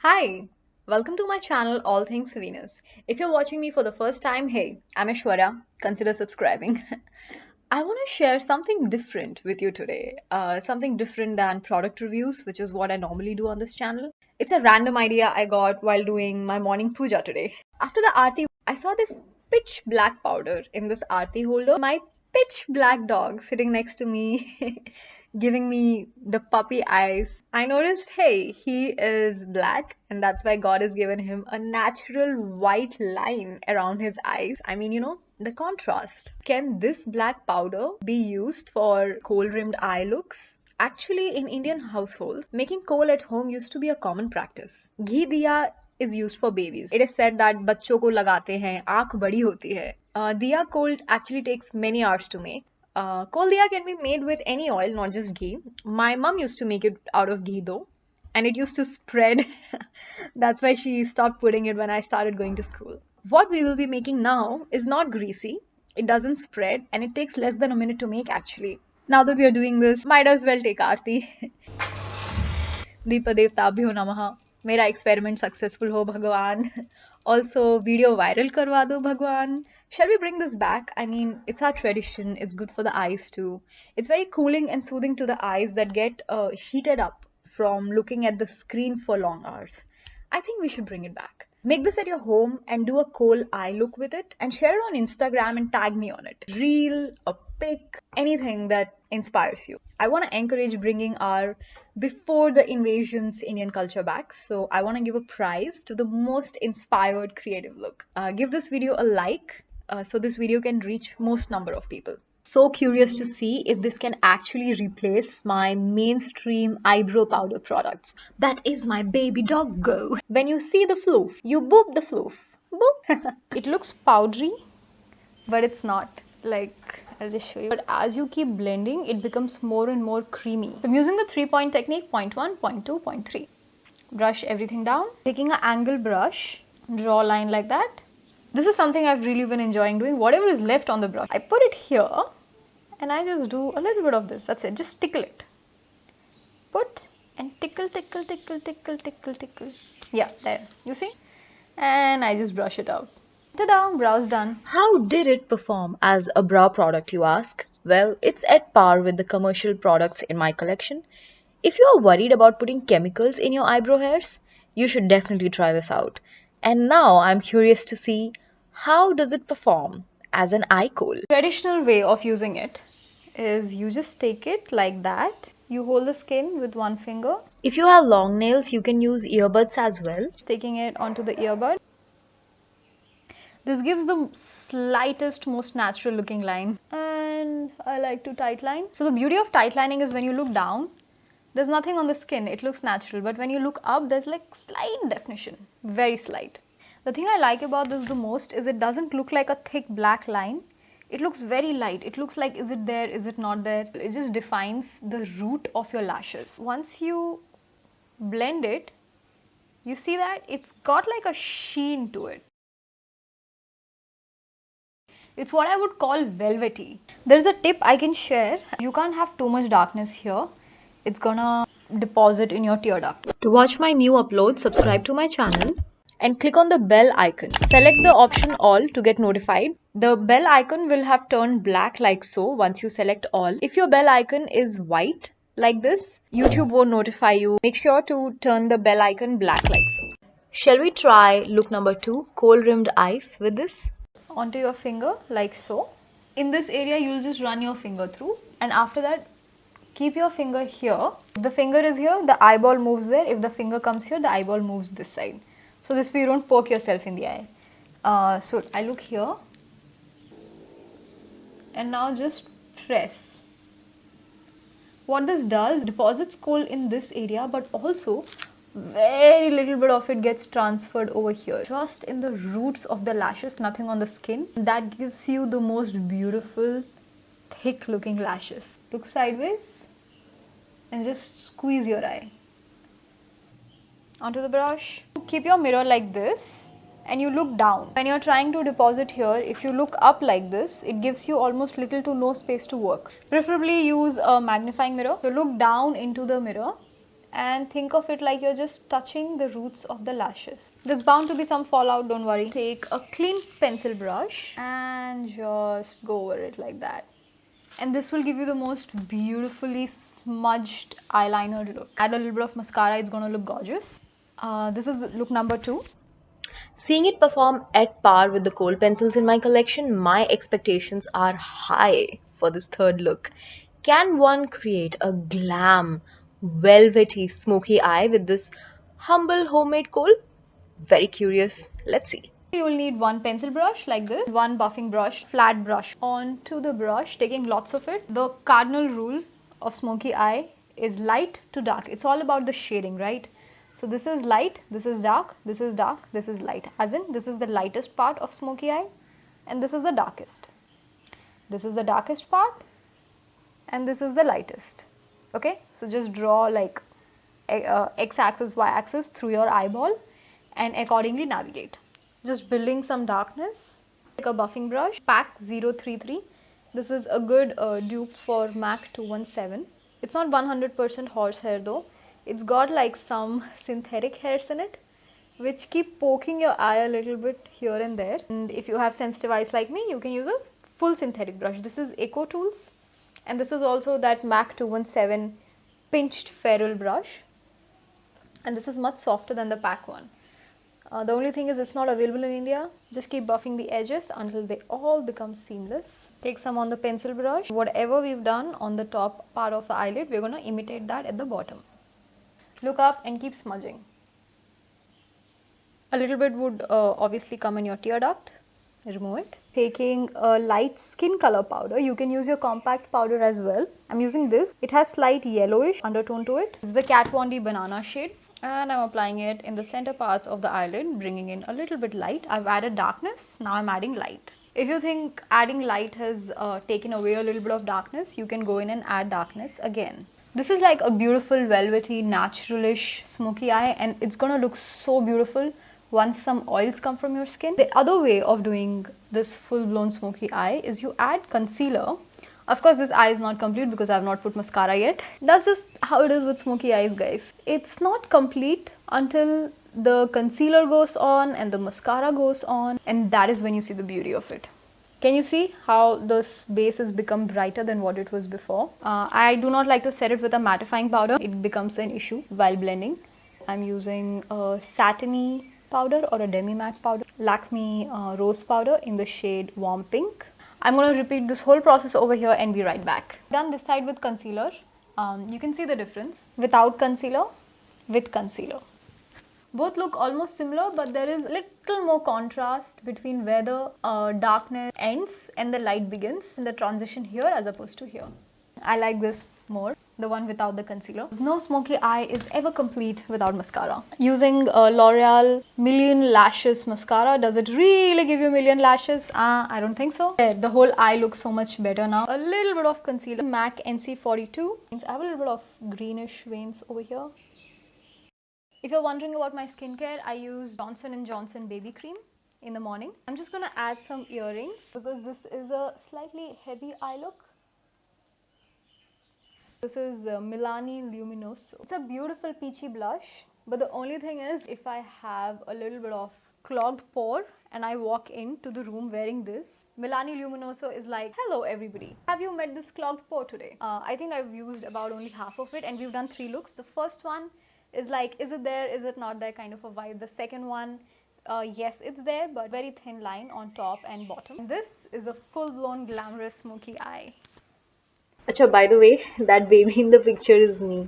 Hi, welcome to my channel All Things Venus. If you're watching me for the first time, hey, I'm Aishwarya. Consider subscribing. I want to share something different with you today. Something different than product reviews, which is what I normally do on this channel. It's a random idea I got while doing my morning puja today. After the aarti, I saw this pitch black powder in this aarti holder. My pitch black dog sitting next to me, giving me the puppy eyes. I noticed, hey, he is black, and that's why God has given him a natural white line around his eyes. I mean, the contrast. Can this black powder be used for kohl rimmed eye looks? Actually, in Indian households, making kohl at home used to be a common practice. Ghee diya is used for babies. It is said that बच्चों को लगाते हैं, आँख बड़ी होती है. Diya kohl actually takes many hours to make. Kohl diya can be made with any oil, not just ghee. My mom used to make it out of ghee though, and it used to spread. That's why she stopped putting it when I started going to school. What we will be making now is not greasy. It doesn't spread, and it takes less than a minute to make actually. Now that we are doing this, might as well take aarti. दीपदेवताभ्यो नमः. मेरा experiment successful हो भगवान. Also, video viral करवा दो भगवान. Shall we bring this back? I mean, it's our tradition. It's good for the eyes too. It's very cooling and soothing to the eyes that get heated up from looking at the screen for long hours. I think we should bring it back. Make this at your home and do a kohl eye look with it and share it on Instagram and tag me on it. Reel, a pic, anything that inspires you. I want to encourage bringing our before the invasions Indian culture back. So I want to give a prize to the most inspired creative look. Give this video a like so this video can reach most number of people. So curious to see if this can actually replace my mainstream eyebrow powder products. That is my baby doggo. When you see the floof, you boop the floof. Boop. It looks powdery, but it's not. Like, I'll just show you. But as you keep blending, it becomes more and more creamy. So I'm using the 3-point technique, point 1, point 2, point 3. Brush everything down. Taking an angle brush, draw a line like that. This is something I've really been enjoying doing. Whatever is left on the brush, I put it here and I just do a little bit of this. That's it. Just tickle it. Put and tickle, tickle, tickle, tickle, tickle, tickle. Yeah, there. You see? And I just brush it out. Ta-da! Brow's done. How did it perform as a brow product, you ask? Well, it's at par with the commercial products in my collection. If you are worried about putting chemicals in your eyebrow hairs, you should definitely try this out. And now I'm curious to see how does it perform as an eye kohl. Traditional way of using it is you just take it like that. You hold the skin with one finger. If you have long nails, you can use earbuds as well. Taking it onto the earbud. This gives the slightest, most natural looking line. And I like to tight line. So the beauty of tight lining is when you look down, there's nothing on the skin, it looks natural. But when you look up, there's like slight definition, very slight. The thing I like about this the most is it doesn't look like a thick black line. It looks very light. It looks like, is it there, is it not there? It just defines the root of your lashes. Once you blend it, you see that it's got like a sheen to it. It's what I would call velvety. There's a tip I can share. You can't have too much darkness here. It's gonna deposit in your tear duct. To watch my new uploads, subscribe to my channel and click on the bell icon. Select the option all to get notified. The bell icon will have turned black like so once you select all. If your bell icon is white like this, YouTube won't notify you. Make sure to turn the bell icon black like so. Shall we try look number 2, kohl rimmed eyes with this? Onto your finger like so. In this area, you'll just run your finger through, and after that, keep your finger here. If the finger is here, the eyeball moves there. If the finger comes here, the eyeball moves this side. So this way you don't poke yourself in the eye. So I look here and now just press. What this does, deposits kohl in this area, but also very little bit of it gets transferred over here. Just in the roots of the lashes, nothing on the skin. That gives you the most beautiful, thick looking lashes. Look sideways and just squeeze your eye. Onto the brush. Keep your mirror like this and you look down. When you're trying to deposit here, if you look up like this, it gives you almost little to no space to work. Preferably use a magnifying mirror. So look down into the mirror and think of it like you're just touching the roots of the lashes. There's bound to be some fallout, don't worry. Take a clean pencil brush and just go over it like that. And this will give you the most beautifully smudged eyeliner look. Add a little bit of mascara, it's gonna look gorgeous. This is the look number 2. Seeing it perform at par with the kohl pencils in my collection, my expectations are high for this third look. Can one create a glam, velvety, smoky eye with this humble homemade kohl? Very curious. Let's see. You will need one pencil brush like this, one buffing brush, flat brush onto the brush, taking lots of it. The cardinal rule of smoky eye is light to dark. It's all about the shading, right? So this is light, this is dark, this is dark, this is light. As in, this is the lightest part of smoky eye and this is the darkest. This is the darkest part and this is the lightest. Okay, so just draw like x-axis, y-axis through your eyeball and accordingly navigate. Just building some darkness. Take a buffing brush, pack 033. This is a good dupe for MAC 217. It's not 100% horsehair though. It's got like some synthetic hairs in it which keep poking your eye a little bit here and there. And if you have sensitive eyes like me, you can use a full synthetic brush. This is Eco Tools and this is also that MAC 217 pinched ferrule brush, and this is much softer than the pack one. The only thing is it's not available in India. Just keep buffing the edges until they all become seamless. Take some on the pencil brush. Whatever we've done on the top part of the eyelid, we're going to imitate that at the bottom. Look up and keep smudging. A little bit would obviously come in your tear duct. Remove it. Taking a light skin color powder. You can use your compact powder as well. I'm using this. It has slight yellowish undertone to it. This is the Kat Von D Banana shade. And I'm applying it in the center parts of the eyelid, bringing in a little bit light. I've added darkness, now I'm adding light. If you think adding light has taken away a little bit of darkness, you can go in and add darkness again. This is like a beautiful velvety, naturalish smoky eye, and it's gonna look so beautiful once some oils come from your skin. The other way of doing this full-blown smoky eye is you add concealer. Of course, this eye is not complete because I have not put mascara yet. That's just how it is with smoky eyes, guys. It's not complete until the concealer goes on and the mascara goes on, and that is when you see the beauty of it. Can you see how this base has become brighter than what it was before? I do not like to set it with a mattifying powder. It becomes an issue while blending. I'm using a satiny powder or a demi matte powder. Lakme rose powder in the shade warm pink. I'm going to repeat this whole process over here and be right back. Done this side with concealer. You can see the difference without concealer, with concealer. Both look almost similar, but there is a little more contrast between where the darkness ends and the light begins in the transition here as opposed to here. I like this more, the one without the concealer. No smoky eye is ever complete without mascara. Using L'Oreal Million Lashes mascara, does it really give you million lashes? I don't think so. The whole eye looks so much better now. A little bit of concealer, MAC NC42. I have a little bit of greenish veins over here. If you're wondering about my skincare, I use Johnson & Johnson baby cream in the morning. I'm just going to add some earrings because this is a slightly heavy eye look. This is Milani Luminoso. It's a beautiful peachy blush, but the only thing is if I have a little bit of clogged pore and I walk into the room wearing this, Milani Luminoso is like, hello everybody, have you met this clogged pore today? I think I've used about only half of it and we've done 3 looks. The first one is like, is it there, is it not there kind of a vibe. The second one, yes, it's there, but very thin line on top and bottom. This is a full-blown glamorous smoky eye. Acha, by the way, that baby in the picture is me.